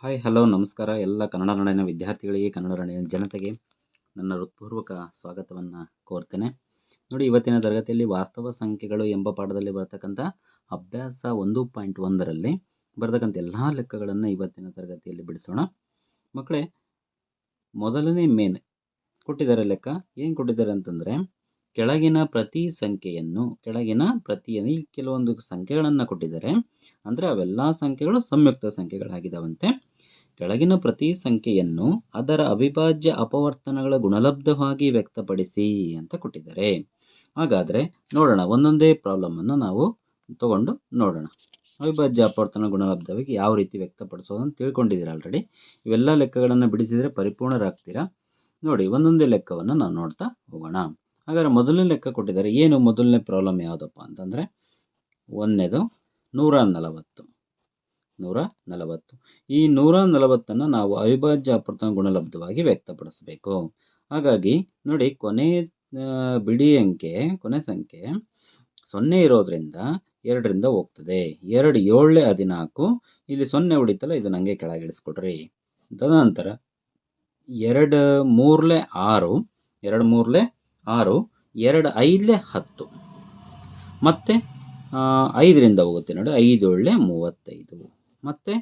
Hi hello ನಮಸ್ಕಾರ ಎಲ್ಲ ಕನ್ನಡ ನಾಡಿನ ವಿದ್ಯಾರ್ಥಿಗಳಿಗೆ, ಕನ್ನಡ ನಾಡಿನ ಜನತೆಗೆ ನನ್ನ ಹೃತ್ಪೂರ್ವಕ ಸ್ವಾಗತವನ್ನು ಕೋರ್ತೇನೆ. ನೋಡಿ, ಇವತ್ತಿನ ತರಗತಿಯಲ್ಲಿ ವಾಸ್ತವ ಸಂಖ್ಯೆಗಳು ಎಂಬ ಪಾಠದಲ್ಲಿ ಬರ್ತಕ್ಕಂಥ ಅಭ್ಯಾಸ 1.1ರಲ್ಲಿ ಬರ್ತಕ್ಕಂಥ ಎಲ್ಲ ಲೆಕ್ಕಗಳನ್ನು ಇವತ್ತಿನ ತರಗತಿಯಲ್ಲಿ ಬಿಡಿಸೋಣ. ಮಕ್ಕಳೇ, ಮೊದಲನೇ ಮೇನ್ ಕೊಟ್ಟಿದ್ದಾರೆ ಲೆಕ್ಕ. ಏನು ಕೊಟ್ಟಿದ್ದಾರೆ ಅಂತಂದರೆ, ಕೆಳಗಿನ ಪ್ರತಿ ಸಂಖ್ಯೆಯನ್ನು ಕೆಲವೊಂದು ಸಂಖ್ಯೆಗಳನ್ನು ಕೊಟ್ಟಿದ್ದಾರೆ. ಅಂದರೆ ಅವೆಲ್ಲ ಸಂಖ್ಯೆಗಳು ಸಂಯುಕ್ತ ಸಂಖ್ಯೆಗಳಾಗಿದ್ದಾವಂತೆ. ಕೆಳಗಿನ ಪ್ರತಿ ಸಂಖ್ಯೆಯನ್ನು ಅದರ ಅವಿಭಾಜ್ಯ ಅಪವರ್ತನಗಳ ಗುಣಲಬ್ಧವಾಗಿ ವ್ಯಕ್ತಪಡಿಸಿ ಅಂತ ಕೊಟ್ಟಿದ್ದಾರೆ. ಹಾಗಾದರೆ ನೋಡೋಣ, ಒಂದೊಂದೇ ಪ್ರಾಬ್ಲಮನ್ನು ನಾವು ತಗೊಂಡು ನೋಡೋಣ. ಅವಿಭಾಜ್ಯ ಅಪವರ್ತನ ಗುಣಲಬ್ಧವಾಗಿ ಯಾವ ರೀತಿ ವ್ಯಕ್ತಪಡಿಸೋದು ಅಂತ ತಿಳ್ಕೊಂಡಿದ್ದೀರ ಆಲ್ರೆಡಿ. ಇವೆಲ್ಲ ಲೆಕ್ಕಗಳನ್ನು ಬಿಡಿಸಿದರೆ ಪರಿಪೂರ್ಣರಾಗ್ತೀರಾ. ನೋಡಿ, ಒಂದೊಂದೇ ಲೆಕ್ಕವನ್ನು ನಾವು ನೋಡ್ತಾ ಹೋಗೋಣ. ಹಾಗಾದರೆ ಮೊದಲನೇ ಲೆಕ್ಕ ಕೊಟ್ಟಿದ್ದಾರೆ. ಏನು ಮೊದಲನೇ ಪ್ರಾಬ್ಲಮ್ ಯಾವುದಪ್ಪ ಅಂತಂದರೆ, ಒಂದನೇದು 140. ಈ 140 ನಾವು ಅವಿಭಾಜ್ಯ ಅಪವರ್ತನ ಗುಣಲಬ್ಧವಾಗಿ ವ್ಯಕ್ತಪಡಿಸಬೇಕು. ಹಾಗಾಗಿ ನೋಡಿ, ಕೊನೆ ಸಂಖ್ಯೆ 0 ಇರೋದ್ರಿಂದ 2ರಿಂದ ಹೋಗ್ತದೆ. 2 7 14. ಇಲ್ಲಿ 0 ಉಳಿತಲ್ಲ, ಇದು ನನಗೆ ಕೆಳಗಿಡಿಸ್ಕೊಡ್ರಿ. ತದನಂತರ 2 3 6, 2 3 6, 2 5 10. ಮತ್ತು 5ರಿಂದ ಹೋಗುತ್ತೆ ನೋಡಿ, 5 7 35. ಮತ್ತು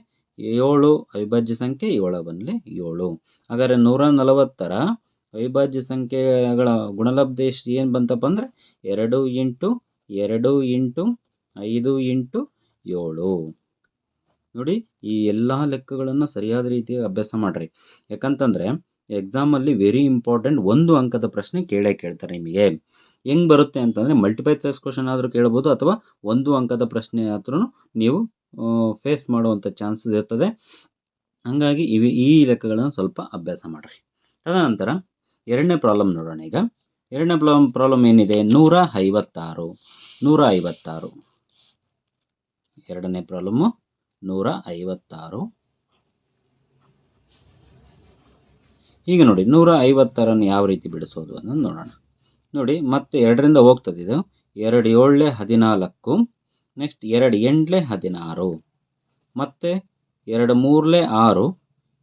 7 ಅವಿಭಾಜ್ಯ ಸಂಖ್ಯೆ, 7 1 7. ಹಾಗಾದರೆ 140ರ ಅವಿಭಾಜ್ಯ ಸಂಖ್ಯೆಗಳ ಗುಣಲಬ್ಧ ಎಷ್ಟು ಏನು ಬಂತಪ್ಪ ಅಂದರೆ 2 × 2 × 5 × 7. ನೋಡಿ, ಈ ಎಲ್ಲ ಲೆಕ್ಕಗಳನ್ನು ಸರಿಯಾದ ರೀತಿಯಾಗಿ ಅಭ್ಯಾಸ ಮಾಡಿರಿ. ಯಾಕಂತಂದರೆ ಎಕ್ಸಾಮಲ್ಲಿ ವೆರಿ ಇಂಪಾರ್ಟೆಂಟ್ 1 ಅಂಕದ ಪ್ರಶ್ನೆ ಕೇಳ್ತಾರೆ ನಿಮಗೆ. ಹೆಂಗೆ ಬರುತ್ತೆ ಅಂತಂದರೆ, ಮಲ್ಟಿಪಲ್ ಚಾಯ್ಸ್ ಕ್ವಶನ್ ಆದರೂ ಕೇಳ್ಬೋದು, ಅಥವಾ 1 ಅಂಕದ ಪ್ರಶ್ನೆ ಆದ್ರೂ ನೀವು ಫೇಸ್ ಮಾಡುವಂಥ ಚಾನ್ಸಸ್ ಇರ್ತದೆ. ಹಾಗಾಗಿ ಈ ಲೆಕ್ಕಗಳನ್ನು ಸ್ವಲ್ಪ ಅಭ್ಯಾಸ ಮಾಡಿರಿ. ತದನಂತರ ಎರಡನೇ ಪ್ರಾಬ್ಲಮ್ ನೋಡೋಣ. ಈಗ ಎರಡನೇ ಪ್ರಾಬ್ಲಮ್ ಏನಿದೆ, 156. ಎರಡನೇ ಪ್ರಾಬ್ಲಮ್ಮು 156. ಈಗ ನೋಡಿ, 156 ಯಾವ ರೀತಿ ಬಿಡಿಸೋದು ಅನ್ನೋದು ನೋಡೋಣ. ನೋಡಿ, ಮತ್ತೆ 2ರಿಂದ ಹೋಗ್ತದೆ ಇದು. 2 7 14. ನೆಕ್ಸ್ಟ್ 2 8 16. ಮತ್ತು 2 3 6,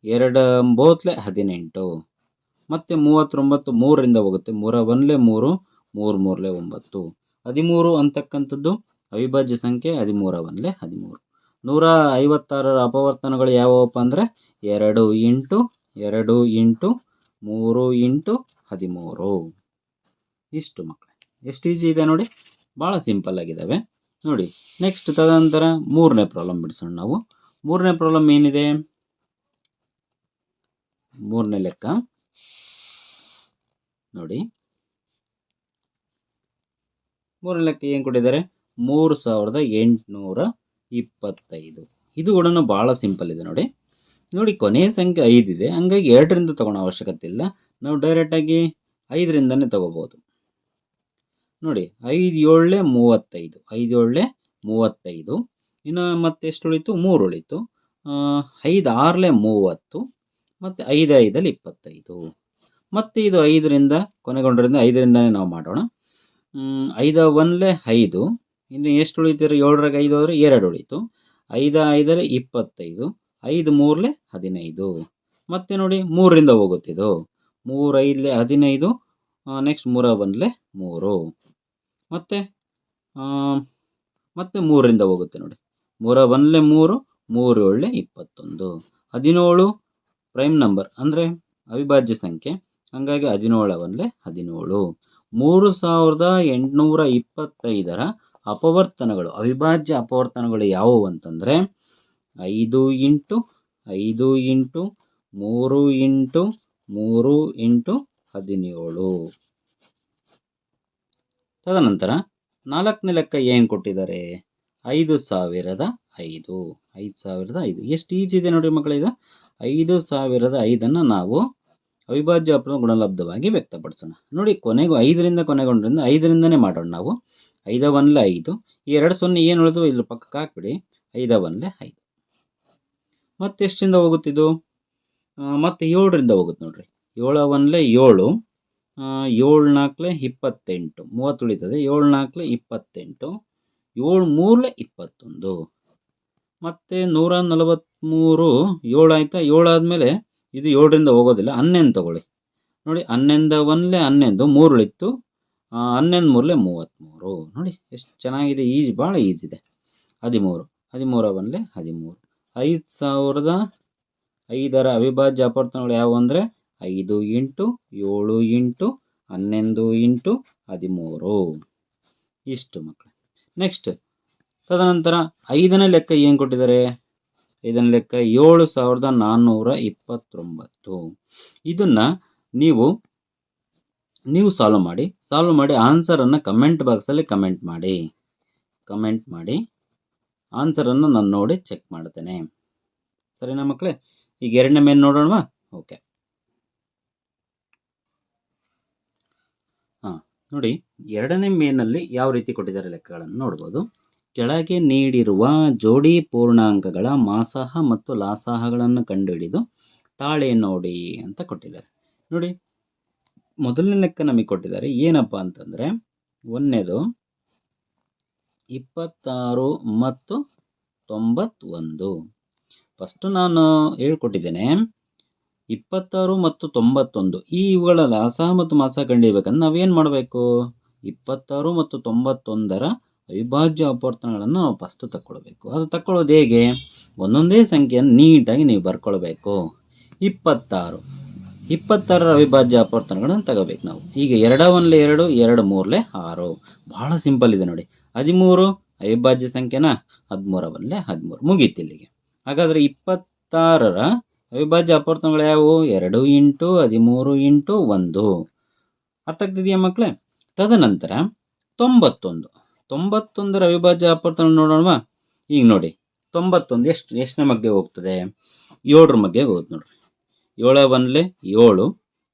2 9 18. ಮತ್ತು 39 3ರಿಂದ ಹೋಗುತ್ತೆ. 3 1 3, 3 3 9. 13 ಅಂತಕ್ಕಂಥದ್ದು ಅವಿಭಾಜ್ಯ ಸಂಖ್ಯೆ. 13 1 13. 156ರ ಅಪವರ್ತನಗಳು ಯಾವಪ್ಪ ಅಂದರೆ 2 × 2 × 3 × 13. ಇಷ್ಟು ಮಕ್ಕಳೇ, ಎಷ್ಟು ಈಜಿ ಇದೆ ನೋಡಿ, ಭಾಳ ಸಿಂಪಲ್ ಆಗಿದ್ದಾವೆ ನೋಡಿ. ನೆಕ್ಸ್ಟ್ ತದನಂತರ ಮೂರನೇ ಪ್ರಾಬ್ಲಮ್ ಬಿಡಿಸೋಣ ನಾವು. ಮೂರನೇ ಪ್ರಾಬ್ಲಮ್ ಏನಿದೆ, ಮೂರನೇ ಲೆಕ್ಕ ನೋಡಿ. ಮೂರನೇ ಲೆಕ್ಕ ಏನು ಕೊಟ್ಟಿದ್ದಾರೆ, 3825. ಇದು ಕೂಡ ಭಾಳ ಸಿಂಪಲ್ ಇದೆ ನೋಡಿ. ನೋಡಿ, ಕೊನೆಯ ಸಂಖ್ಯೆ 5 ಇದೆ, ಹಂಗಾಗಿ 2ರಿಂದ ತಗೊಳ್ಳೋ ಅವಶ್ಯಕತೆ ಇಲ್ಲ. ನಾವು ಡೈರೆಕ್ಟಾಗಿ 5ರಿಂದನೇ ತಗೋಬೋದು. ನೋಡಿ, 5 7 35. 5 7 35. ಇನ್ನು ಮತ್ತೆ ಎಷ್ಟು ಉಳಿತು, 3 ಉಳಿತು. 5 6 30. ಮತ್ತು 5 5 25. ಮತ್ತು ಇದು 5ರಿಂದ ಕೊನೆಗೊಂಡ್ರಿಂದ 5ರಿಂದನೇ ನಾವು ಮಾಡೋಣ. 5 1 5. ಇನ್ನು ಎಷ್ಟು ಉಳಿತೀರಿ, 7ರಾಗ 5 ಹೋದರೆ 2 ಉಳಿತು. 5 5 25. 5 3 15. ಮತ್ತು ನೋಡಿ, 3ರಿಂದ ಹೋಗುತ್ತಿದ್ದು. 3 5 15. ನೆಕ್ಸ್ಟ್ 3 1 3. ಮತ್ತು 3ರಿಂದ ಹೋಗುತ್ತೆ ನೋಡಿ. 3 1 3, 3 7 21. 17 ಪ್ರೈಮ್ ನಂಬರ್ ಅಂದರೆ ಅವಿಭಾಜ್ಯ ಸಂಖ್ಯೆ, ಹಾಗಾಗಿ 17 1 17. 3825ರ ಅಪವರ್ತನಗಳು, ಅವಿಭಾಜ್ಯ ಅಪವರ್ತನಗಳು ಯಾವುವು ಅಂತಂದರೆ 5 × 5 × 3 × 3 × 17. ತದನಂತರ 4ನೇ ಲೆಕ್ಕ ಏನು ಕೊಟ್ಟಿದ್ದಾರೆ, 5005. 5005 ಎಷ್ಟು ಈಜಿ ಇದೆ ನೋಡಿ ಮಕ್ಕಳೇ. ಇದು 5005ಅನ್ನು ನಾವು ಅವಿಭಾಜ್ಯ ಅಪವರ್ತನ ಗುಣಲಬ್ಧವಾಗಿ ವ್ಯಕ್ತಪಡಿಸೋಣ. ನೋಡಿ, ಕೊನೆಗೂ 5ರಿಂದ ಕೊನೆಗೊಂಡ್ರಿಂದ 5ರಿಂದನೇ ಮಾಡೋಣ ನಾವು. 5 1 5. ಈ 2 0 ಏನು ಉಳಿದು ಇಲ್ಲಿ ಪಕ್ಕಕ್ಕೆ ಹಾಕ್ಬಿಡಿ. 5 1 5. ಮತ್ತೆ ಎಷ್ಟರಿಂದ ಹೋಗುತ್ತಿದ್ದು, ಮತ್ತೆ 7ರಿಂದ ಹೋಗುತ್ತೆ ನೋಡ್ರಿ. 7 1 7. 7 4 28. 30 ಉಳಿತದೆ. 7 4 28. 7 3 21. ಮತ್ತು 140 23 7 ಆಯಿತಾ? 7 ಆದಮೇಲೆ ಇದು 7ರಿಂದ ಹೋಗೋದಿಲ್ಲ, 11 ತಗೊಳ್ಳಿ. ನೋಡಿ 11 ಒಂದಲೇ 11, 3 ಉಳಿತು, 11 ಮೂರಲೆ 33. ನೋಡಿ ಎಷ್ಟು ಚೆನ್ನಾಗಿದೆ, ಈಜಿ, ಭಾಳ ಈಜಿ ಇದೆ. 13 13 ಒಂದಲೇ 13. 5005ರ ಅವಿಭಾಜ್ಯ ಅಪವರ್ತನಗಳು ಯಾವುವು ಅಂದರೆ 5 ಇಂಟು 7 ಇಂಟು 11 ಇಂಟು 13. ಇಷ್ಟು ಮಕ್ಕಳು. ನೆಕ್ಸ್ಟ್ ತದನಂತರ 5ನೇ ಲೆಕ್ಕ ಏನು ಕೊಟ್ಟಿದ್ದಾರೆ? 5ನೇ ಲೆಕ್ಕ 7429. ಇದನ್ನು ನೀವು ಸಾಲ್ವ್ ಮಾಡಿ ಆನ್ಸರನ್ನು ಕಮೆಂಟ್ ಬಾಕ್ಸಲ್ಲಿ ಕಮೆಂಟ್ ಮಾಡಿ ಆನ್ಸರನ್ನು ನಾನು ನೋಡಿ ಚೆಕ್ ಮಾಡ್ತೇನೆ. ಸರಿನಾ ಮಕ್ಕಳೇ? ಈಗ ಎರಡನೇ ಮೇನ್ ನೋಡೋಣವಾ? ಓಕೆ. ನೋಡಿ, ಎರಡನೇ ಮೇನಲ್ಲಿ ಯಾವ ರೀತಿ ಕೊಟ್ಟಿದ್ದಾರೆ ಲೆಕ್ಕಗಳನ್ನು ನೋಡ್ಬೋದು. ಕೆಳಗೆ ನೀಡಿರುವ ಜೋಡಿ ಪೂರ್ಣಾಂಕಗಳ ಮಾಸಾಹ ಮತ್ತು ಲಾಸಾಹಗಳನ್ನು ಕಂಡುಹಿಡಿದು ತಾಳೆ ನೋಡಿ ಅಂತ ಕೊಟ್ಟಿದ್ದಾರೆ. ನೋಡಿ, ಮೊದಲನೇ ಲೆಕ್ಕ ನಮಗೆ ಕೊಟ್ಟಿದ್ದಾರೆ ಏನಪ್ಪ ಅಂತಂದರೆ, ಒಂದನೇದು 26 ಮತ್ತು 91. ಫಸ್ಟು ನಾನು ಹೇಳ್ಕೊಟ್ಟಿದ್ದೇನೆ 26 ಮತ್ತು 91 ಇವುಗಳ ಲಾಸಾಹ ಮತ್ತು ಮಾಸಾಹ ಕಂಡುಹಿಡಿಯಬೇಕಂದ್ರೆ ನಾವೇನು ಮಾಡಬೇಕು? 26 ಮತ್ತು 91ರ ಅವಿಭಾಜ್ಯ ಅಪವರ್ತನಗಳನ್ನು ನಾವು ಫಸ್ಟ್ ತಕ್ಕೊಳ್ಬೇಕು. ಅದು ತಕ್ಕೊಳ್ಳೋದು ಹೇಗೆ? ಒಂದೊಂದೇ ಸಂಖ್ಯೆಯನ್ನು ನೀಟಾಗಿ ನೀವು ಬರ್ಕೊಳ್ಬೇಕು. 26ರ ಅವಿಭಾಜ್ಯ ಅಪವರ್ತನಗಳನ್ನು ತಗೋಬೇಕು ನಾವು. ಈಗ 2 1 2, 2 3 6. ಭಾಳ ಸಿಂಪಲ್ ಇದೆ ನೋಡಿ. 13 ಅವಿಭಾಜ್ಯ ಸಂಖ್ಯೆನಾ? 13 1 13. ಮುಗೀತು ಇಲ್ಲಿಗೆ. ಹಾಗಾದರೆ 26ರ ಅವಿಭಾಜ್ಯ ಅಪವರ್ತನಗಳು ಯಾವುವು? 2 ಇಂಟು 13 ಇಂಟು 1. ಅರ್ಥ ಆಗ್ತಿದೆಯಾ ಮಕ್ಕಳೇ? ತದನಂತರ 91ರ ಅವಿಭಾಜ್ಯ ಅಪವರ್ತನ ನೋಡೋಣವಾ? ಈಗ ನೋಡಿ 91 ಎಷ್ಟನೇ ಮಗ್ಗೆ ಹೋಗ್ತದೆ? 7ರ ಮಗ್ಗೆ ಹೋಗುತ್ತೆ ನೋಡ್ರಿ. 7 1 7,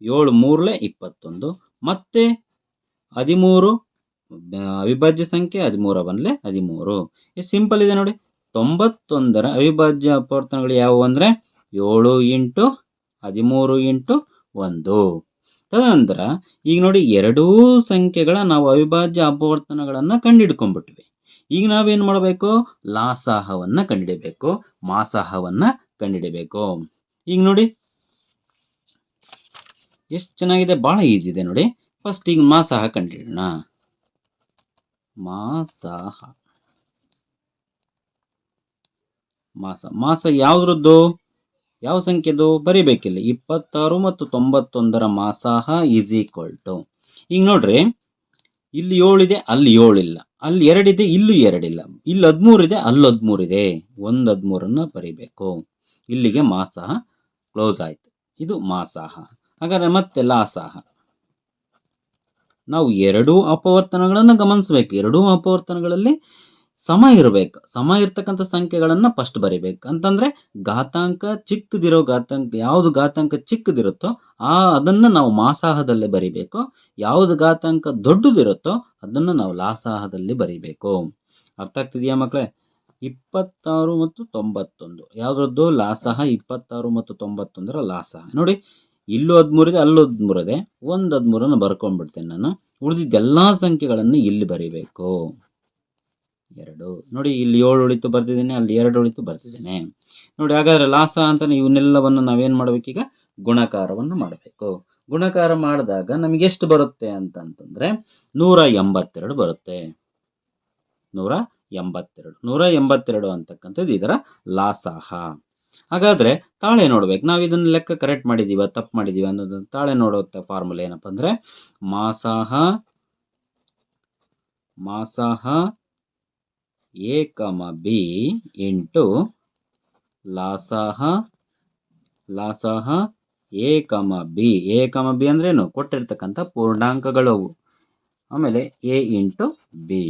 7 3 21, ಮತ್ತೆ 13 ಅವಿಭಾಜ್ಯ ಸಂಖ್ಯೆ 13 1 13. ಎಷ್ಟು ಸಿಂಪಲ್ ಇದೆ ನೋಡಿ. 91ರ ಅವಿಭಾಜ್ಯ ಅಪವರ್ತನಗಳು ಯಾವುವು ಅಂದರೆ 7 ಇಂಟು 13 ಇಂಟು 1. ತದನಂತರ ಈಗ ನೋಡಿ, ಎರಡೂ ಸಂಖ್ಯೆಗಳ ನಾವು ಅವಿಭಾಜ್ಯ ಅಪವರ್ತನಗಳನ್ನು ಕಂಡುಹಿಡ್ಕೊಂಡ್ಬಿಟ್ವಿ. ಈಗ ನಾವೇನು ಮಾಡಬೇಕು? ಲಾಸಾಹವನ್ನು ಕಂಡುಹಿಡಿಯಬೇಕು, ಮಾಸಾಹವನ್ನು ಕಂಡುಹಿಡಿಯಬೇಕು. ಈಗ ನೋಡಿ ಎಷ್ಟು ಚೆನ್ನಾಗಿದೆ, ಭಾಳ ಈಜಿ ಇದೆ ನೋಡಿ. ಫಸ್ಟ್ ಈಗ ಮಾಸಾಹ ಕಂಡುಹಿಡೋಣ. ಮಾಸ ಯಾವುದ್ರದ್ದು? ಯಾವ ಸಂಖ್ಯೆದು ಬರಿಬೇಕಿಲ್ಲ. 26 ಮತ್ತು 91ರ ಮಾಸಾಹ ಈಸ್ ಈಕ್ವಲ್ ಟು, ಈಗ ನೋಡ್ರಿ, ಇಲ್ಲಿ 7 ಇದೆ, ಅಲ್ಲಿ 7 ಇಲ್ಲ, ಅಲ್ಲಿ 2 ಇದೆ, ಇಲ್ಲೂ 2 ಇಲ್ಲ, ಇಲ್ಲಿ 13 ಇದೆ, ಅಲ್ಲಿ 13 ಇದೆ. 1 13 ಬರಿಬೇಕು. ಇಲ್ಲಿಗೆ ಮಾಸಾಹ ಕ್ಲೋಸ್ ಆಯ್ತು. ಇದು ಮಾಸಾಹ. ಹಾಗಾದ್ರೆ ಮತ್ತೆ ಲಾಸಾಹ. ನಾವು ಎರಡೂ ಅಪವರ್ತನಗಳನ್ನು ಗಮನಿಸಬೇಕು. ಎರಡೂ ಅಪವರ್ತನಗಳಲ್ಲಿ ಸಮ ಇರಬೇಕು. ಸಮ ಇರ್ತಕ್ಕಂಥ ಸಂಖ್ಯೆಗಳನ್ನು ಫಸ್ಟ್ ಬರಿಬೇಕು. ಅಂತಂದರೆ ಘಾತಾಂಕ ಚಿಕ್ಕದಿರೋ ಘಾತಾಂಕ, ಯಾವುದು ಘಾತಾಂಕ ಚಿಕ್ಕದಿರುತ್ತೋ ಅದನ್ನು ನಾವು ಮಾಸಾಹದಲ್ಲೇ ಬರಿಬೇಕು. ಯಾವುದು ಘಾತಾಂಕ ದೊಡ್ಡದಿರುತ್ತೋ ಅದನ್ನು ನಾವು ಲಾಸಾಹದಲ್ಲಿ ಬರಿಬೇಕು. ಅರ್ಥ ಆಗ್ತಿದೆಯಾ ಮಕ್ಕಳೇ? 26 ಮತ್ತು 91 ಯಾವುದ್ರದ್ದು ಲಾಸಾಹ? 26 ಮತ್ತು 91ರ ಲಾಸಾಹ. ನೋಡಿ, ಇಲ್ಲೂ 13 ಇದೆ, ಅಲ್ಲೂ 13 ಇದೆ. 1 13 ಬರ್ಕೊಂಡ್ಬಿಡ್ತೇನೆ ನಾನು. ಉಳಿದಿದ್ದೆಲ್ಲ ಸಂಖ್ಯೆಗಳನ್ನು ಇಲ್ಲಿ ಬರೀಬೇಕು. 2 ನೋಡಿ, ಇಲ್ಲಿ 7 ಉಳಿತು ಬರ್ತಿದ್ದೇನೆ, ಅಲ್ಲಿ 2 ಉಳಿತು ಬರ್ತಿದ್ದೇನೆ ನೋಡಿ. ಹಾಗಾದರೆ ಲಾಸಾಹ ಅಂತ ಇವನ್ನೆಲ್ಲವನ್ನು ನಾವೇನು ಮಾಡಬೇಕೀಗ? ಗುಣಾಕಾರವನ್ನು ಮಾಡಬೇಕು. ಗುಣಾಕಾರ ಮಾಡಿದಾಗ ನಮಗೆ ಎಷ್ಟು ಬರುತ್ತೆ ಅಂತಂದರೆ 182 ಬರುತ್ತೆ. 182 ಅಂತಕ್ಕಂಥದ್ದು ಇದರ ಲಾಸಾಹ. ಹಾಗಾದರೆ ತಾಳೆ ನೋಡ್ಬೇಕು. ನಾವು ಇದನ್ನು ಲೆಕ್ಕ ಕರೆಕ್ಟ್ ಮಾಡಿದ್ದೀವ, ತಪ್ಪು ಮಾಡಿದ್ದೀವ ಅನ್ನೋದನ್ನು ತಾಳೆ ನೋಡೋ ಫಾರ್ಮುಲಾ ಏನಪ್ಪ ಅಂದರೆ ಮಾಸಾಹ ಎ ಕಮ ಬಿ ಇಂಟು ಲಾಸಾಹ A comma B. A comma B ಅಂದ್ರೇನು? ಕೊಟ್ಟಿರ್ತಕ್ಕಂಥ ಪೂರ್ಣಾಂಕಗಳು. ಆಮೇಲೆ ಎ ಇಂಟು ಬಿ.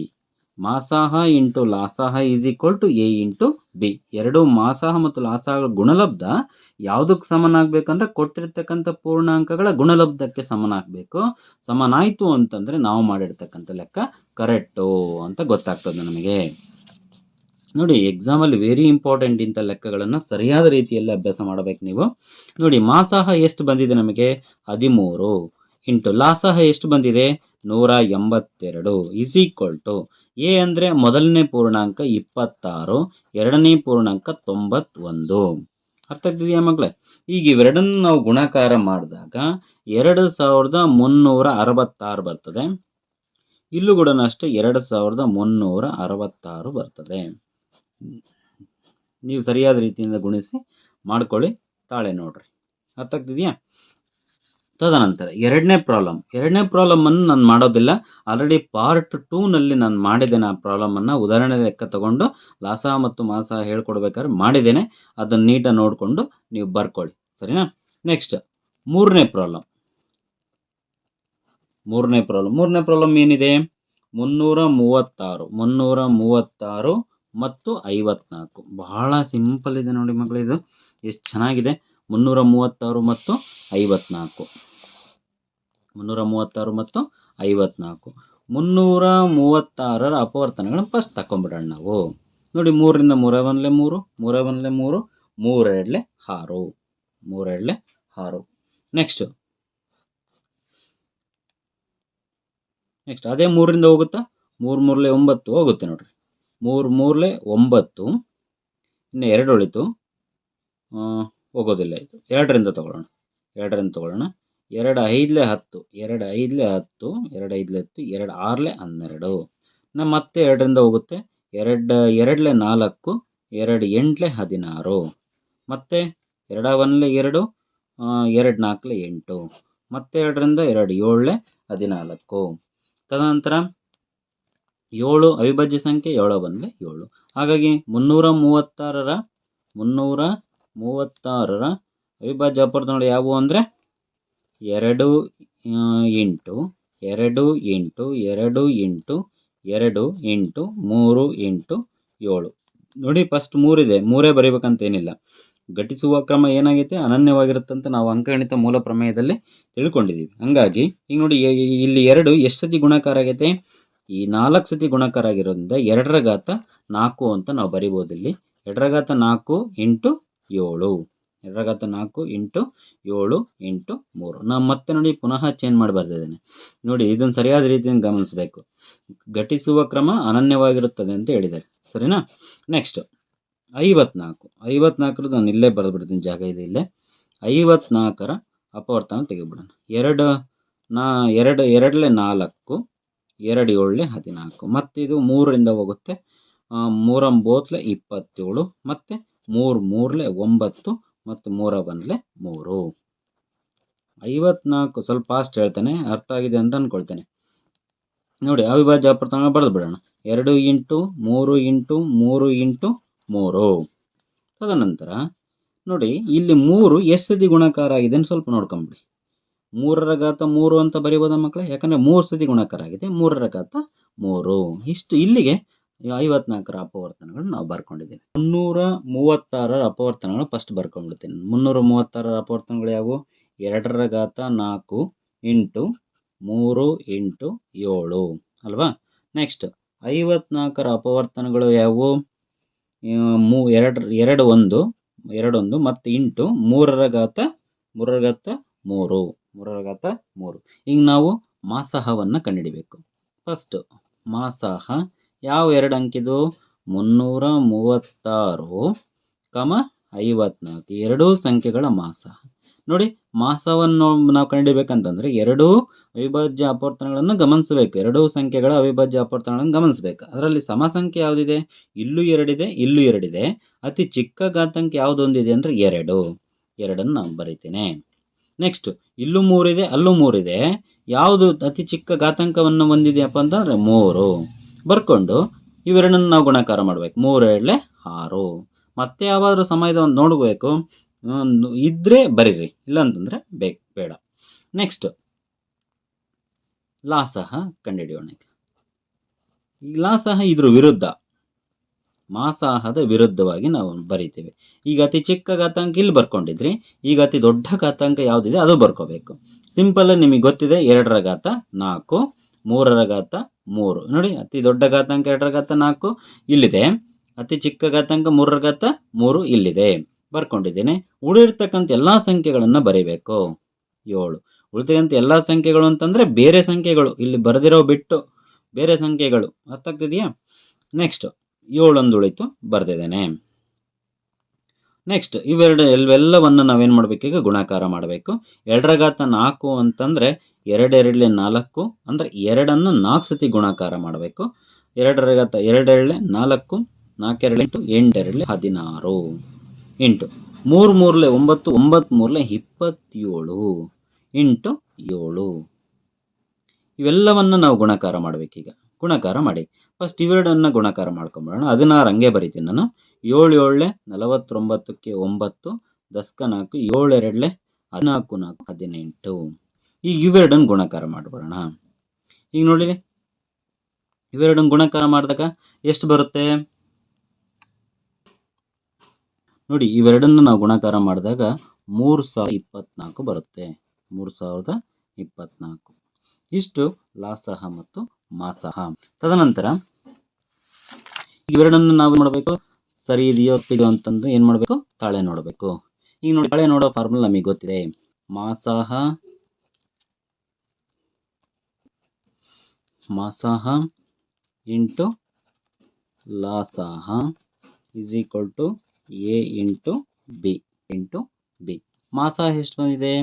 ಮಾಸಾಹ ಇಂಟು ಲಾಸಾಹ is equal to A into B. ಎರಡು ಮಾಸಾಹ ಮತ್ತು ಲಾಸಾಹಗಳ ಗುಣಲಬ್ಧ ಯಾವುದಕ್ಕೆ ಸಮನಾಗಬೇಕಂದ್ರೆ ಕೊಟ್ಟಿರ್ತಕ್ಕಂಥ ಪೂರ್ಣಾಂಕಗಳ ಗುಣಲಬ್ಧಕ್ಕೆ ಸಮನಾಗಬೇಕು. ಸಮನಾಯಿತು ಅಂತಂದರೆ ನಾವು ಮಾಡಿರ್ತಕ್ಕಂಥ ಲೆಕ್ಕ ಕರೆಕ್ಟು ಅಂತ ಗೊತ್ತಾಗ್ತದೆ ನಮಗೆ. ನೋಡಿ, ಎಕ್ಸಾಮಲ್ಲಿ ವೆರಿ ಇಂಪಾರ್ಟೆಂಟ್ ಇಂಥ ಲೆಕ್ಕಗಳನ್ನು ಸರಿಯಾದ ರೀತಿಯಲ್ಲಿ ಅಭ್ಯಾಸ ಮಾಡಬೇಕು ನೀವು. ನೋಡಿ, ಮಾಸಾಹ ಎಷ್ಟು ಬಂದಿದೆ ನಮಗೆ? 13 ಇಂಟು ಲಾಸಾಹ ಎಷ್ಟು ಬಂದಿದೆ? 182 ಇಸ್ ಈಕ್ವಲ್ ಟು ಎ ಅಂದರೆ ಮೊದಲನೇ ಪೂರ್ಣಾಂಕ 26, ಎರಡನೇ ಪೂರ್ಣಾಂಕ 91. ಅರ್ಥ ಆಗ್ತಿದೆಯಾ ಮಕ್ಕಳೇ? ಈಗ ಇವೆರಡನ್ನು ನಾವು ಗುಣಾಕಾರ ಮಾಡಿದಾಗ 2366 ಬರ್ತದೆ. ಇಲ್ಲೂ ಕೂಡ ಅಷ್ಟೇ 2366 ಬರ್ತದೆ. ನೀವು ಸರಿಯಾದ ರೀತಿಯಿಂದ ಗುಣಿಸಿ ಮಾಡ್ಕೊಳ್ಳಿ, ತಾಳೆ ನೋಡ್ರಿ. ಅರ್ಥ ಆಗ್ತಿದೆಯಾ? ತದನಂತರ ಎರಡನೇ ಪ್ರಾಬ್ಲಮನ್ನು ನಾನು ಮಾಡೋದಿಲ್ಲ, ಆಲ್ರೆಡಿ ಪಾರ್ಟ್ 2ನಲ್ಲಿ ನಾನು ಮಾಡಿದ್ದೇನೆ. ಆ ಪ್ರಾಬ್ಲಮನ್ನು ಉದಾಹರಣೆ ಲೆಕ್ಕ ತಗೊಂಡು ಲಾಸ ಮತ್ತು ಮಾಸ ಹೇಳ್ಕೊಡ್ಬೇಕಾದ್ರೆ ಮಾಡಿದ್ದೇನೆ. ಅದನ್ನು ನೀಟಾಗಿ ನೋಡಿಕೊಂಡು ನೀವು ಬರ್ಕೊಳ್ಳಿ, ಸರಿನಾ? ನೆಕ್ಸ್ಟ್ ಮೂರನೇ ಪ್ರಾಬ್ಲಮ್ ಏನಿದೆ? 336 ಮತ್ತು 54. ಬಹಳ ಸಿಂಪಲ್ ಇದೆ ನೋಡಿ ಮಕ್ಕಳು, ಇದು ಎಷ್ಟು ಚೆನ್ನಾಗಿದೆ. 336 ಮತ್ತು 54. 336ರ ಅಪವರ್ತನಗಳನ್ನು ಫಸ್ಟ್ ತಕೊಂಡ್ಬಿಡೋಣ ನಾವು. ನೋಡಿ, 3ರಿಂದ 3 1 3, 3 1 3, 3 2 6, 3 2 6. ನೆಕ್ಸ್ಟ್ ಅದೇ 3ರಿಂದ ಹೋಗುತ್ತಾ? 3 3 9 ಹೋಗುತ್ತೆ ನೋಡ್ರಿ. 3 3 9, ಇನ್ನು 2 ಉಳಿತು, ಹೋಗೋದಿಲ್ಲ. ಇದು 2ರಿಂದ ತಗೊಳ್ಳೋಣ. 2 5 10, 2 5 10, 2 5 10, 2 6 12. ಮತ್ತೆ 2ರಿಂದ ಹೋಗುತ್ತೆ. 2 2 4, 2 8 16. ಮತ್ತೆ 2 1 2, 2 4 8. ಮತ್ತೆ 2ರಿಂದ 2 7 14. ತದನಂತರ 7 ಅವಿಭಾಜ್ಯ ಸಂಖ್ಯೆ, 7 1 7. ಹಾಗಾಗಿ 336ರ ಅವಿಭಾಜ್ಯ ಅಪವರ್ತನಗಳು ಯಾವುವು ಅಂದರೆ 2 into 2 into 2 into 2 into 3 into 7. ನೋಡಿ, ಫಸ್ಟ್ 3 ಇದೆ, 3 ಬರೀಬೇಕಂತೇನಿಲ್ಲ. ಘಟಿಸುವ ಕ್ರಮ ಏನಾಗೈತೆ? ಅನನ್ಯವಾಗಿರುತ್ತಂತ ನಾವು ಅಂಕಗಣಿತ ಮೂಲ ಪ್ರಮೇಯದಲ್ಲಿ ತಿಳ್ಕೊಂಡಿದ್ದೀವಿ. ಹಂಗಾಗಿ ಈಗ ನೋಡಿ, ಇಲ್ಲಿ 2 ಎಷ್ಟು ಸತಿ ಗುಣಾಕಾರ ಆಗೈತೆ? ಈ 4 ಸತಿ ಗುಣಾಕಾರ ಆಗಿರೋದ್ರಿಂದ 2ರ ಘಾತ 4 ಅಂತ ನಾವು ಬರಿಬೋದು. ಇಲ್ಲಿ 2ರ ಘಾತ 4 ಇಂಟು 7, 2ರ ಘಾತ 4 ಇಂಟು 7 ಇಂಟು 3. ನಾವು ಮತ್ತೆ ನೋಡಿ ಪುನಃ ಚೇಂಜ್ ಮಾಡಿ ಬರ್ತಿದ್ದೇನೆ. ನೋಡಿ, ಇದನ್ನು ಸರಿಯಾದ ರೀತಿಯಿಂದ ಗಮನಿಸಬೇಕು. ಘಟಿಸುವ ಕ್ರಮ ಅನನ್ಯವಾಗಿರುತ್ತದೆ ಅಂತ ಹೇಳಿದ್ದಾರೆ, ಸರಿನಾ? ನೆಕ್ಸ್ಟ್ 54 ನಾನು ಇಲ್ಲೇ ಬರೆದ್ಬಿಡ್ತೀನಿ, ಜಾಗ ಇದೆ ಇಲ್ಲೇ. 54ರ ಅಪವರ್ತನ ತೆಗೆದುಬಿಡೋಣ. 2 2 2 4, 2 7 14. ಮತ್ತು ಇದು 3ರಿಂದ ಹೋಗುತ್ತೆ. 3 9 27, ಮತ್ತು 3 3 9, ಮತ್ತು 3 1 3. 54 ಸ್ವಲ್ಪ ಫಾಸ್ಟ್ ಹೇಳ್ತೇನೆ, ಅರ್ಥ ಆಗಿದೆ ಅಂತ ಅಂದ್ಕೊಳ್ತೇನೆ. ನೋಡಿ, ಅವಿಭಾಜ್ಯ ಅಪವರ್ತನ ಬರೆದು ಬಿಡೋಣ. 2 ಇಂಟು 3 ಇಂಟು 3 ಇಂಟು 3. ತದನಂತರ ನೋಡಿ, ಇಲ್ಲಿ 3 ಎಷ್ಟು ಸತಿ ಗುಣಾಕಾರ ಆಗಿದೆ ಅಂತ ಸ್ವಲ್ಪ ನೋಡ್ಕೊಂಬಿಡಿ. 3ರ ಘಾತ 3 ಅಂತ ಬರೀಬೋದಾ ಮಕ್ಕಳೇ? ಯಾಕಂದರೆ 3 ಸತಿ ಗುಣಾಕಾರ ಆಗಿದೆ, 3ರ ಘಾತ 3. ಇಷ್ಟು ಇಲ್ಲಿಗೆ 54ರ ಅಪವರ್ತನಗಳು ನಾವು ಬರ್ಕೊಂಡಿದ್ದೇವೆ. 336ರ ಅಪವರ್ತನಗಳು ಫಸ್ಟ್ ಬರ್ಕೊಂಡ್ಬಿಡ್ತೀನಿ. 336ರ ಅಪವರ್ತನಗಳು ಯಾವುವು? 2ರ ಘಾತ 4 ಇಂಟು 3 ಇಂಟು 7 ಅಲ್ವಾ? ನೆಕ್ಸ್ಟ್ 54ರ ಅಪವರ್ತನಗಳು ಯಾವುವು? 2 1 ಮತ್ತು ಇಂಟು 3ರ ಘಾತ 3. ಈಗ ನಾವು ಮಾಸಾಹವನ್ನು ಕಂಡುಹಿಡಿಬೇಕು. ಫಸ್ಟ್ ಮಾಸಾಹ ಯಾವ 2 ಅಂಕಿದು? 336, 54 ಎರಡೂ ಸಂಖ್ಯೆಗಳ ಮಾಸಾಹ. ನೋಡಿ, ಮಾಸವನ್ನು ನಾವು ಕಂಡುಹಿಡಿಬೇಕಂತಂದರೆ ಎರಡೂ ಅವಿಭಾಜ್ಯ ಅಪವರ್ತನಗಳನ್ನು ಗಮನಿಸಬೇಕು. ಎರಡೂ ಸಂಖ್ಯೆಗಳ ಅವಿಭಾಜ್ಯ ಅಪವರ್ತನಗಳನ್ನು ಗಮನಿಸಬೇಕು. ಅದರಲ್ಲಿ ಸಮಸಂಖ್ಯೆ ಯಾವುದಿದೆ? ಇಲ್ಲೂ 2 ಇದೆ, ಇಲ್ಲೂ 2 ಇದೆ. ಅತಿ ಚಿಕ್ಕ ಘಾತಾಂಕ ಯಾವುದೊಂದಿದೆ ಅಂದರೆ 2. 2ನ್ನು ನಾನು ಬರೀತೇನೆ. ನೆಕ್ಸ್ಟ್ ಇಲ್ಲೂ 3 ಇದೆ, ಅಲ್ಲೂ 3 ಇದೆ. ಯಾವುದು ಅತಿ ಚಿಕ್ಕ ಘಾತಾಂಕವನ್ನು ಹೊಂದಿದೆಯಪ್ಪ ಅಂತಂದರೆ 3. ಬರ್ಕೊಂಡು ಇವೆರಡನ್ನು ನಾವು ಗುಣಾಕಾರ ಮಾಡಬೇಕು. 3 2 6. ಮತ್ತೆ ಯಾವಾದರೂ ಸಮಯದ ಒಂದು ನೋಡಬೇಕು, ಇದ್ರೆ ಬರೀರಿ, ಇಲ್ಲ ಅಂತಂದರೆ ಬೇಡ. ನೆಕ್ಸ್ಟ್ ಲಾಸಹ ಕಂಡುಹಿಡಿಯೋಣ. ಈ ಲಾಸಹ ಇದ್ರ ವಿರುದ್ಧ, ಮಾಸಾಹದ ವಿರುದ್ಧವಾಗಿ ನಾವು ಬರಿತೇವೆ. ಈಗ ಅತಿ ಚಿಕ್ಕ ಘಾತಾಂಕ ಇಲ್ಲಿ ಬರ್ಕೊಂಡಿದ್ರಿ, ಈಗ ಅತಿ ದೊಡ್ಡ ಘಾತಾಂಕ ಯಾವುದಿದೆ ಅದು ಬರ್ಕೋಬೇಕು. ಸಿಂಪಲ್, ನಿಮಗೆ ಗೊತ್ತಿದೆ 2ರ ಘಾತ 4, 3ರ ಘಾತ 3. ನೋಡಿ, ಅತಿ ದೊಡ್ಡ ಘಾತಾಂಕ 2ರ ಘಾತ 4 ಇಲ್ಲಿದೆ, ಅತಿ ಚಿಕ್ಕ ಘಾತಾಂಕ 3ರ ಘಾತ 3 ಇಲ್ಲಿದೆ, ಬರ್ಕೊಂಡಿದ್ದೇನೆ. ಉಳಿರ್ತಕ್ಕಂಥ ಎಲ್ಲ ಸಂಖ್ಯೆಗಳನ್ನು ಬರೀಬೇಕು. 7. ಉಳಿದಂತ ಎಲ್ಲ ಸಂಖ್ಯೆಗಳು ಅಂತಂದರೆ ಬೇರೆ ಸಂಖ್ಯೆಗಳು, ಇಲ್ಲಿ ಬರೆದಿರೋ ಬಿಟ್ಟು ಬೇರೆ ಸಂಖ್ಯೆಗಳು. ಅರ್ಥ ಆಗ್ತಿದೆಯಾ? ನೆಕ್ಸ್ಟ್ 7 ಒಂದು ಉಳಿತು, ಬರೆದಿದ್ದೇನೆ. ನೆಕ್ಸ್ಟ್ ಇವೆಲ್ಲವನ್ನು ನಾವೇನು ಮಾಡಬೇಕು, ಈಗ ಗುಣಾಕಾರ ಮಾಡಬೇಕು. 2 × 4 ಅಂತಂದರೆ 2 2 4, ಅಂದರೆ 2ಅನ್ನು 4 ಸತಿ ಗುಣಾಕಾರ ಮಾಡಬೇಕು. 2 2 4, 4 2 8, 8 2 16 ಇಂಟು 3 3 9, 9 3 27 ಇಂಟು 7. ಇವೆಲ್ಲವನ್ನು ನಾವು ಗುಣಾಕಾರ ಮಾಡಬೇಕೀಗ. ಗುಣಾಕಾರ ಮಾಡಿ. ಫಸ್ಟ್ ಇವೆರಡನ್ನು ಗುಣಾಕಾರ ಮಾಡ್ಕೊಂಬಿಡೋಣ. 16 ಹಂಗೆ ಬರಿತೀನಿ ನಾನು. 7 7 49ಕ್ಕೆ 9, 10 4, 7 2 14 4 18. ಈಗ ಇವೆರಡನ್ನು ಗುಣಾಕಾರ ಮಾಡಿಬಿಡೋಣ. ಈಗ ನೋಡಿ, ಇವೆರಡನ್ನು ಗುಣಾಕಾರ ಮಾಡಿದಾಗ ಎಷ್ಟು ಬರುತ್ತೆ ನೋಡಿ. ಇವೆರಡನ್ನು ನಾವು ಗುಣಾಕಾರ ಮಾಡಿದಾಗ 3024 ಬರುತ್ತೆ. 3024. ಇಷ್ಟು ಲಾಸಹ ಮತ್ತು ಮಾಸಹ. ತದನಂತರ ಇವೆರಡನ್ನು ನಾವು ಮಾಡಬೇಕು, ಸರಿ ಇದೆಯೋ ತಪ್ಪಿದೆಯೋ ಅಂತಂದು ಏನು ಮಾಡಬೇಕು, ತಾಳೆ ನೋಡಬೇಕು. ಈಗ ನೋಡಿ, ತಾಳೆ ನೋಡೋ ಫಾರ್ಮುಲಾ ನಮಗೆ ಗೊತ್ತಿದೆ. ಮಾಸಹ ಇಂಟು ಲಾಸಹ is equal to A into B into B. ಮಾಸಹ ಎಷ್ಟು ಬಂದಿದೆ,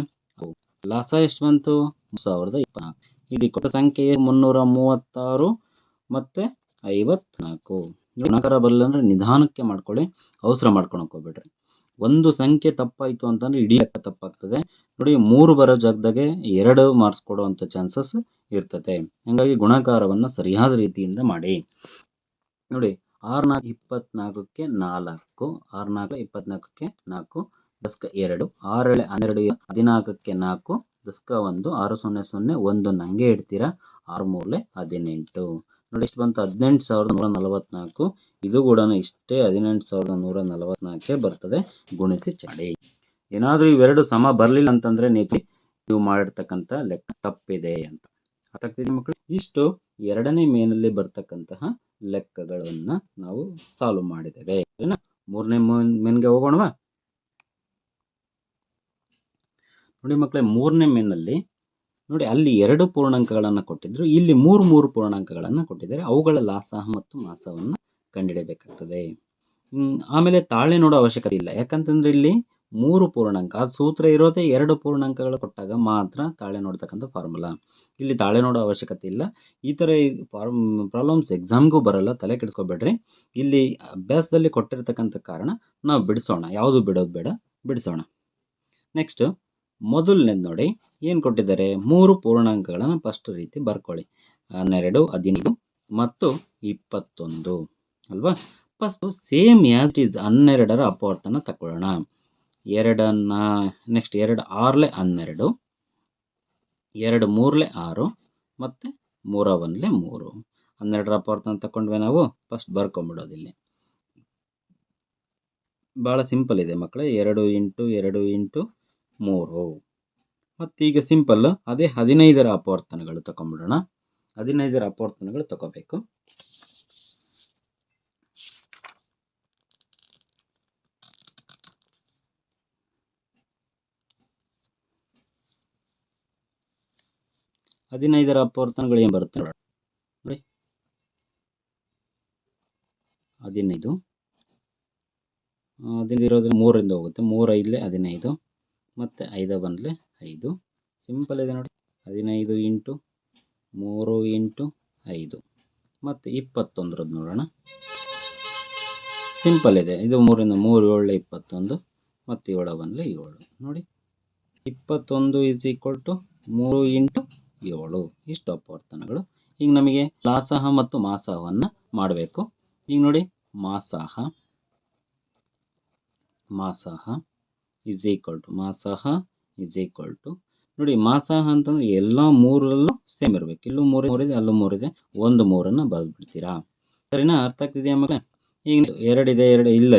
ಲಾಸಹ ಎಷ್ಟು ಬಂತು, 3024. ಇದು ಸಂಖ್ಯೆ 336 ಮತ್ತು 54. ಗುಣಾಕಾರ ಬರಲಿಲ್ಲ ಅಂದರೆ ನಿಧಾನಕ್ಕೆ ಮಾಡ್ಕೊಳ್ಳಿ, ಅವಸರ ಮಾಡ್ಕೊಳಕ್ಕೆ ಹೋಗ್ಬೇಡ್ರಿ. ಒಂದು ಸಂಖ್ಯೆ ತಪ್ಪಾಯಿತು ಅಂತಂದರೆ ಇಡೀ ಲೆಕ್ಕ ತಪ್ಪಾಗ್ತದೆ ನೋಡಿ. 3 ಬರೋ ಜಾಗದಾಗೆ 2 ಮಾರ್ಕ್ಸ್ ಕೊಡುವಂಥ ಚಾನ್ಸಸ್ ಇರ್ತದೆ. ಹಾಗಾಗಿ ಗುಣಾಕಾರವನ್ನು ಸರಿಯಾದ ರೀತಿಯಿಂದ ಮಾಡಿ ನೋಡಿ. 6 4 24ಕ್ಕೆ 4, 6 4 24ಕ್ಕೆ 4, 10 2, 6 7 12 14ಕ್ಕೆ 4, 10 1, 6 0 0 1 ಹಂಗೆ ಇಡ್ತೀರಾ. 6 3 18 ನೋಡಿ, ಎಷ್ಟು ಬಂತು, 18144. ಇದು ಕೂಡ ಇಷ್ಟೇ 18144 ಬರ್ತದೆ. ಗುಣಿಸಿ ಮಾಡಿ. ಏನಾದರೂ ಇವೆರಡು ಸಮ ಬರಲಿಲ್ಲ ಅಂತಂದರೆ ನೀವು ಮಾಡಿರ್ತಕ್ಕಂಥ ಲೆಕ್ಕ ತಪ್ಪಿದೆ ಅಂತ. ಅರ್ಥಾಗ್ತಿದೆ ಮಕ್ಕಳು? ಇಷ್ಟು 2ನೇ ಮೇನಲ್ಲಿ ಬರ್ತಕ್ಕಂತಹ ಲೆಕ್ಕಗಳನ್ನು ನಾವು ಸಾಲ್ವ್ ಮಾಡಿದ್ದೇವೆ. 3ನೇ ಮೇನ್ಗೆ ಹೋಗೋಣವಾ? ನೋಡಿ ಮಕ್ಕಳೇ, 3ನೇ ಮೇನಲ್ಲಿ ನೋಡಿ, ಅಲ್ಲಿ 2 ಪೂರ್ಣಾಂಕಗಳನ್ನು ಕೊಟ್ಟಿದ್ರು, ಇಲ್ಲಿ 3 ಪೂರ್ಣಾಂಕಗಳನ್ನು ಕೊಟ್ಟಿದ್ದಾರೆ. ಅವುಗಳ ಲಾಸಹ ಮತ್ತು ಮಾಸವನ್ನು ಕಂಡುಹಿಡಬೇಕಾಗ್ತದೆ. ಆಮೇಲೆ ತಾಳೆ ನೋಡೋ ಅವಶ್ಯಕತೆ ಇಲ್ಲ, ಯಾಕಂತಂದ್ರೆ ಇಲ್ಲಿ 3 ಪೂರ್ಣಾಂಕ, ಅದು ಸೂತ್ರ ಇರೋದೇ 2 ಪೂರ್ಣಾಂಕಗಳು ಕೊಟ್ಟಾಗ ಮಾತ್ರ ತಾಳೆ ನೋಡ್ತಕ್ಕಂಥ ಫಾರ್ಮುಲಾ. ಇಲ್ಲಿ ತಾಳೆ ನೋಡೋ ಅವಶ್ಯಕತೆ ಇಲ್ಲ. ಈ ಥರ ಪ್ರಾಬ್ಲಮ್ಸ್ ಎಕ್ಸಾಮ್ಗೂ ಬರಲ್ಲ, ತಲೆ ಕೆಡಿಸ್ಕೊಬೇಡ್ರಿ. ಇಲ್ಲಿ ಅಭ್ಯಾಸದಲ್ಲಿ ಕೊಟ್ಟಿರ್ತಕ್ಕಂಥ ಕಾರಣ ನಾವು ಬಿಡಿಸೋಣ, ಯಾವುದು ಬಿಡೋದು ಬೇಡ, ಬಿಡಿಸೋಣ. ನೆಕ್ಸ್ಟ್ ಮೊದಲನೇದು ನೋಡಿ, ಏನು ಕೊಟ್ಟಿದ್ದಾರೆ, 3 ಪೂರ್ಣಾಂಕಗಳನ್ನು ಫಸ್ಟ್ ರೀತಿ ಬರ್ಕೊಳ್ಳಿ. 12, 15 ಮತ್ತು 21 ಅಲ್ವಾ. First same as it is 12ರ ಅಪವರ್ತನ ತಗೊಳ್ಳೋಣ. 2 ನೆಕ್ಸ್ಟ್ 2 6 12, 2 3 6 ಮತ್ತು 3 1 3. 12ರ ಅಪವರ್ತನ ತಗೊಂಡ್ವಿ ನಾವು. ಫಸ್ಟ್ ಬರ್ಕೊಂಬಿಡೋದಿಲ್ಲಿ. ಭಾಳ ಸಿಂಪಲ್ ಇದೆ ಮಕ್ಕಳೇ. 2 ಇಂಟು 2 ಇಂಟು 3. ಮತ್ತೀಗ ಸಿಂಪಲ್ ಅದೇ 15ರ ಅಪವರ್ತನಗಳು ತಗೊಂಡ್ಬಿಡೋಣ. 15ರ ಅಪವರ್ತನಗಳು ತಗೋಬೇಕು. ಹದಿನೈದರ ಅಪವರ್ತನಗಳು ಏನು ಬರುತ್ತೆ ನೋಡಿ. 15 ಇರೋದ್ರೆ 3ರಿಂದ ಹೋಗುತ್ತೆ. 3 5 15 ಮತ್ತು 5 1 5. ಸಿಂಪಲ್ ಇದೆ ನೋಡಿ. 15 ಇಂಟು 3 ಇಂಟು 5 ಮತ್ತು 21ರದ್ದು ನೋಡೋಣ. ಸಿಂಪಲ್ ಇದೆ ಇದು. 3ರಿಂದ 3 7 21 ಮತ್ತು 7 1 7 ನೋಡಿ. 21 ಇಸ್ ಈಕ್ವಲ್ ಟು 3 ಇಂಟು 7. ಇಷ್ಟು ಅಪವರ್ತನಗಳು. ಈಗ ನಮಗೆ ಲಾಸಹ ಮತ್ತು ಮಾಸಹವನ್ನು ಮಾಡಬೇಕು. ಈಗ ನೋಡಿ, ಮಾಸಹ ಇಸ್ ಈಕ್ವಲ್ ಟು ನೋಡಿ, ಮಾಸಹ ಅಂತಂದ್ರೆ ಎಲ್ಲ 3ರಲ್ಲೂ ಸೇಮ್ ಇರಬೇಕು. ಇಲ್ಲೂ 3 ಇದೆ, ಅಲ್ಲೂ 3 ಇದೆ, 1 3ಅನ್ನು ಬರೆದು ಬಿಡ್ತೀರಾ. ಸರಿನಾ? ಅರ್ಥ ಆಗ್ತಿದೆಯಾ ಮಕ್ಕಳೇ? ಈಗ 2 ಇದೆ, 2 ಇಲ್ಲ,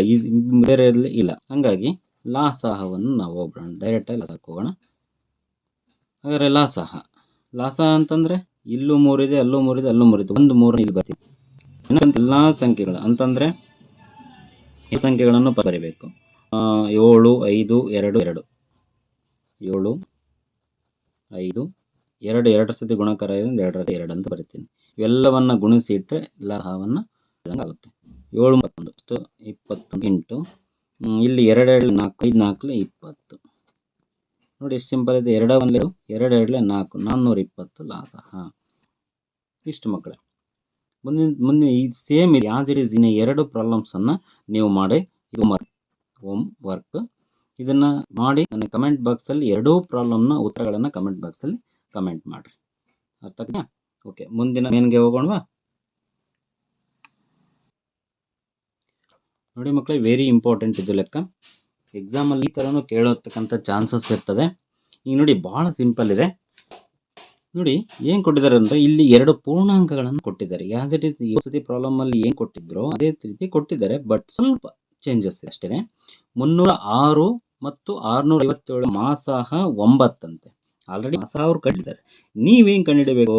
ಬೇರೆ ಇಲ್ಲ. ಹಾಗಾಗಿ ಲಾಸಹವನ್ನು ನಾವು ಹೋಗೋಣ, ಡೈರೆಕ್ಟಾಗಿ ಲಾಸಕ್ಕೆ ಹೋಗೋಣ. ಹಾಗಾದರೆ ಲಾಸಹ ಅಂತಂದರೆ ಇಲ್ಲೂ 3 ಇದೆ, ಅಲ್ಲೂ 3 ಇದೆ, ಅಲ್ಲೂ 3 ಇದೆ, 1 3 ಇಲ್ಲಿ ಬರ್ತೀವಿ. ಎಲ್ಲ ಸಂಖ್ಯೆಗಳು ಅಂತಂದರೆ ಈ ಸಂಖ್ಯೆಗಳನ್ನು ಬರೀಬೇಕು. 7 5 2 2 7 5 2 2 ಸತಿ ಗುಣಾಕಾರ ಇರೋದ್ರಿಂದ 2 2 ಅಂತ ಬರಿತೀನಿ. ಇವೆಲ್ಲವನ್ನು ಗುಣಿಸಿ ಇಟ್ಟರೆ ಲಾಭವನ್ನು ಆಗುತ್ತೆ. 7 31 21 ಇಂಟು ಇಲ್ಲಿ 2 2 4 5 4 20 ನೋಡಿ ಎಷ್ಟು ಸಿಂಪಲ್ ಇದೆ. 2 1 2 2 4 420 ಲಾಸಹ. ಇಷ್ಟು ಮಕ್ಕಳೇ. ಮುಂದೆ ಈ ಸೇಮ್ ಇದೆ ಆಸ್ ಇಟ್ ಈಸ್. ಇನ್ನು 2 ಪ್ರಾಬ್ಲಮ್ಸನ್ನು ನೀವು ಮಾಡಿ ಇದು ಹೋಮ್ ವರ್ಕ್ ಇದನ್ನು ಮಾಡಿ ನನ್ನ ಕಮೆಂಟ್ ಬಾಕ್ಸಲ್ಲಿ 2 ಪ್ರಾಬ್ಲಮ್ನ ಉತ್ತರಗಳನ್ನು ಕಮೆಂಟ್ ಬಾಕ್ಸಲ್ಲಿ ಕಮೆಂಟ್ ಮಾಡಿರಿ. ಅರ್ಥ ಆಗ್ತಾ? ಓಕೆ, ಮುಂದಿನ ಮೇನ್ಗೆ ಹೋಗೋಣವಾ? ನೋಡಿ ಮಕ್ಕಳೇ, ವೆರಿ ಇಂಪಾರ್ಟೆಂಟ್ ಇದು ಲೆಕ್ಕ. ಎಕ್ಸಾಮಲ್ಲಿ ಈ ಥರನೂ ಕೇಳೋತಕ್ಕಂಥ ಚಾನ್ಸಸ್ ಇರ್ತದೆ. ಈಗ ನೋಡಿ ಭಾಳ ಸಿಂಪಲ್ ಇದೆ. ನೋಡಿ ಏನು ಕೊಟ್ಟಿದ್ದಾರೆ ಅಂದರೆ ಇಲ್ಲಿ 2 ಪೂರ್ಣಾಂಕಗಳನ್ನು ಕೊಟ್ಟಿದ್ದಾರೆ. ಆಸ್ ಇಟ್ ಈಸ್ ಈ ಸತಿ ಪ್ರಾಬ್ಲಮಲ್ಲಿ ಏನು ಕೊಟ್ಟಿದ್ರೋ ಅದೇ ರೀತಿ ಕೊಟ್ಟಿದ್ದಾರೆ, ಬಟ್ ಸ್ವಲ್ಪ ಚೇಂಜಸ್ ಅಷ್ಟೇ. 306 ಮತ್ತು 657 ಮಾಸಾಹ 9 ಅಂತೆ. ಆಲ್ರೆಡಿ ಮಾಸಾಹ ಅವರು ಕಂಡಿದ್ದಾರೆ. ನೀವೇನು ಕಂಡುಹಿಡಬೇಕು?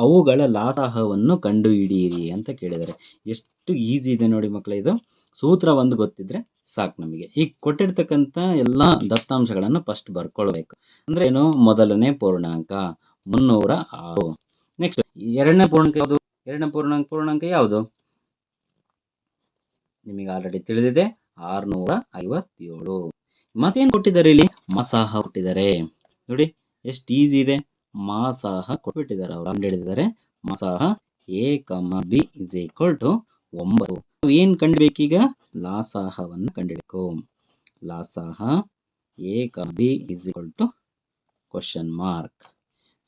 ಅವುಗಳ ಲಾಸಾಹವನ್ನು ಕಂಡುಹಿಡಿಯಿರಿ ಅಂತ ಕೇಳಿದ್ದಾರೆ. ಎಷ್ಟು ಈಸಿ ಇದೆ ನೋಡಿ ಮಕ್ಕಳೇ. ಇದು ಸೂತ್ರ ಒಂದು ಗೊತ್ತಿದ್ರೆ ಸಾಕು ನಮಗೆ. ಈಗ ಕೊಟ್ಟಿರ್ತಕ್ಕಂಥ ಎಲ್ಲ ದತ್ತಾಂಶಗಳನ್ನು ಫಸ್ಟ್ ಬರ್ಕೊಳ್ಬೇಕು. ಅಂದರೆ ಏನು? ಮೊದಲನೇ ಪೂರ್ಣಾಂಕ 306. ನೆಕ್ಸ್ಟ್ ಎರಡನೇ ಪೂರ್ಣಾಂಕ ಯಾವುದು? ಎರಡನೇ ಪೂರ್ಣಾಂಕ ಯಾವುದು ನಿಮಗೆ ಆಲ್ರೆಡಿ ತಿಳಿದಿದೆ, 657. ಮತ್ತೇನು ಕೊಟ್ಟಿದ್ದಾರೆ? ಇಲ್ಲಿ ಮಾಸಾಹ ಕೊಟ್ಟಿದ್ದಾರೆ. ನೋಡಿ ಎಷ್ಟು ಈಸಿ ಇದೆ. ಮಾಸಾಹ ಕೊಟ್ಬಿಟ್ಟಿದ್ದಾರೆ, ಅವರು ಕಂಡುಹಿಡಿದಿದ್ದಾರೆ. ಮಾಸಾಹ A, B is equal to 9. ನಾವು ಏನು ಕಂಡುಬೇಕೀಗ? ಲಾಸಾಹವನ್ನು ಕಂಡುಹಿಡಬೇಕು. ಲಾಸಾಹ A, B is equal to question mark.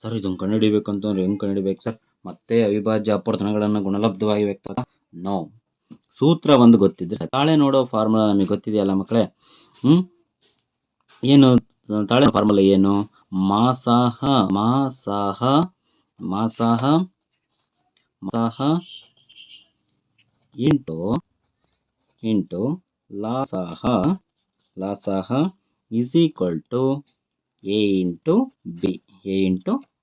Sir ಇದನ್ನು ಕಂಡುಹಿಡಿಬೇಕು ಅಂತಂದ್ರೆ ಹೆಂಗೆ ಕಂಡುಹಿಡಿಬೇಕು ಸರ್? ಮತ್ತೆ ಅವಿಭಾಜ್ಯ ಅಪೂರ್ಣಗಳನ್ನು ಗುಣಲಬ್ಧವಾಗಿ ವ್ಯಕ್ತ? ನೋ, ಸೂತ್ರ ಒಂದು ಗೊತ್ತಿದ್ರೆ ತಾಳೆ ನೋಡೋ ಫಾರ್ಮುಲಾ ನಮಗೆ ಗೊತ್ತಿದೆಯಲ್ಲ ಮಕ್ಕಳೇ. ಏನು ತಾಳೆ ಫಾರ್ಮುಲಾ ಏನು? ಮಾಸಾಹ ಇಂಟು ಲಾಸಾಹ is equal to A into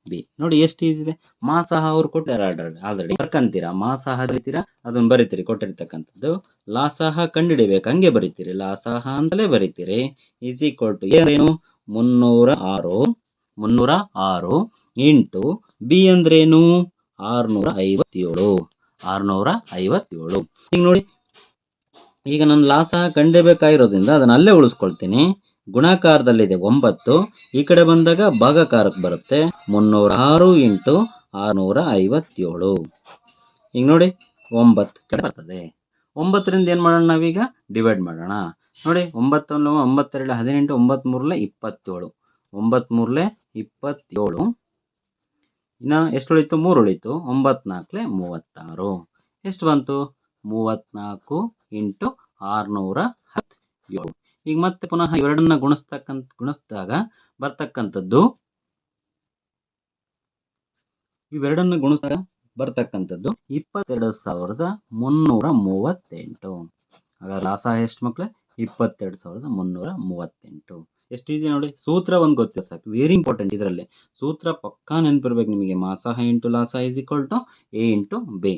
B. ನೋಡಿ ಎಷ್ಟು ಈಸಿ ಇದೆ. ಮಾಸಾಹ ಅವ್ರು ಕೊಟ್ಟಿದ್ದಾರೆ ಆಲ್ರೆಡಿ. ಬರ್ಕಂತೀರಾ? ಮಾಸಾಹ ಬರೀತೀರಾ, ಅದನ್ನು ಬರೀತೀರಿ ಕೊಟ್ಟಿರ್ತಕ್ಕಂಥದ್ದು. ಲಾಸಾಹ ಕಂಡುಹಿಡಿಬೇಕು, ಹಂಗೆ ಬರೀತೀರಿ, ಲಾಸಾಹ ಅಂತಲೇ ಬರೀತೀರಿ. ಈಸ್ ಈಕ್ವಲ್ ಟು ಏನು? 306 ಇಂಟು ಬಿ ಅಂದ್ರೇನು? 657. ಈಗ ನೋಡಿ, ಈಗ ನಾನು ಲಾಸಾಹ ಕಂಡುಹಿಡಿಯಬೇಕಾಗಿರೋದ್ರಿಂದ ಅದನ್ನ ಅಲ್ಲೇ ಉಳಿಸ್ಕೊಳ್ತೀನಿ. ಗುಣಾಕಾರದಲ್ಲಿದೆ 9, ಈ ಕಡೆ ಬಂದಾಗ ಭಾಗಾಕಾರಕ್ಕೆ ಬರುತ್ತೆ. 306 ಇಂಟು 657. ಈಗ ನೋಡಿ 9 ಕಡೆ ಬರ್ತದೆ. 9ರಿಂದ ಏನು ಮಾಡೋಣ ನಾವೀಗ? ಡಿವೈಡ್ ಮಾಡೋಣ. ನೋಡಿ 9 2 18, 9 3 27. 9 3 27. ಇನ್ನು ಎಷ್ಟು ಉಳಿತು? 3 ಉಳಿತು. 9 4 36. ಎಷ್ಟು ಬಂತು? 34 ಇಂಟು 617. ಈಗ ಮತ್ತೆ ಪುನಃ ಇವೆರಡನ್ನ ಗುಣಿಸಿದಾಗ ಬರ್ತಕ್ಕಂಥದ್ದು 22,338. ಹಾಗಾದ್ರೆ ಲಾಸಾಹ ಎಷ್ಟು ಮಕ್ಕಳೇ? 22,338. ಎಷ್ಟು ಈಸಿ ನೋಡಿ. ಸೂತ್ರ ಒಂದು ಗೊತ್ತಿದೆ ಸಾಕು, ವೆರಿ ಇಂಪಾರ್ಟೆಂಟ್. ಇದರಲ್ಲಿ ಸೂತ್ರ ಪಕ್ಕಾ ನೆನಪಿರ್ಬೇಕು ನಿಮಗೆ. ಮಾಸಾಹ ಇಂಟು ಲಾಸಾಹ is equal to A into B.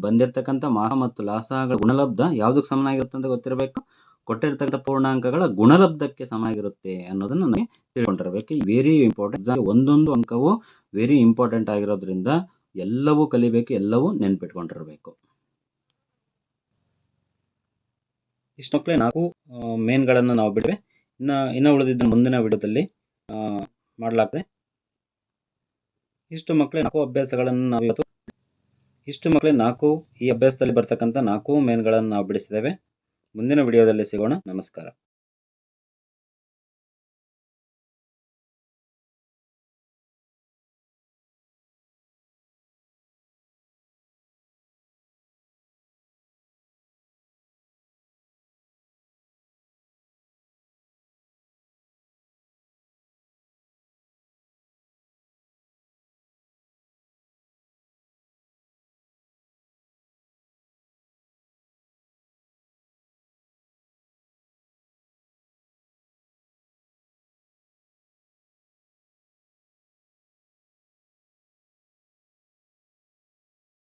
ಬಂದಿರತಕ್ಕಂಥ ಮಾಸಾಹ ಮತ್ತು ಲಾಸಾಹಗಳ ಗುಣಲಬ್ಧ ಯಾವುದಕ್ಕೆ ಸಮನಾಗಿರುತ್ತೆ ಅಂತ ಗೊತ್ತಿರಬೇಕು. ಕೊಟ್ಟಿರ್ತಕ್ಕಂಥ ಪೂರ್ಣಾಂಕಗಳ ಗುಣಲಬ್ಧಕ್ಕೆ ಸಮನಾಗಿರುತ್ತೆ ಅನ್ನೋದನ್ನು ನನಗೆ ತಿಳ್ಕೊಂಡಿರಬೇಕು. Very important. ಒಂದೊಂದು ಅಂಕವು ವೆರಿ ಇಂಪಾರ್ಟೆಂಟ್ ಆಗಿರೋದ್ರಿಂದ ಎಲ್ಲವೂ ಕಲಿಬೇಕು, ಎಲ್ಲವೂ ನೆನ್ಪಿಟ್ಕೊಂಡಿರಬೇಕು. ಇಷ್ಟು ಮಕ್ಕಳೇ 4 ಮೇನ್ಗಳನ್ನು ನಾವು ಬಿಟ್ಟರೆ ಇನ್ನು ಉಳಿದಿದ್ದ ಮುಂದಿನ ವಿಡಿಯೋದಲ್ಲಿ ಮಾಡಲಾಗ್ತದೆ. ಇಷ್ಟು ಮಕ್ಕಳೇ 4 ಅಭ್ಯಾಸಗಳನ್ನು ನಾವು ಇವತ್ತು ಈ ಅಭ್ಯಾಸದಲ್ಲಿ ಬರ್ತಕ್ಕಂಥ 4 ಮೇನ್ಗಳನ್ನು ನಾವು ಬಿಡಿಸಿದ್ದೇವೆ. ಮುಂದಿನ ವಿಡಿಯೋದಲ್ಲಿ ಸಿಗೋಣ. ನಮಸ್ಕಾರ.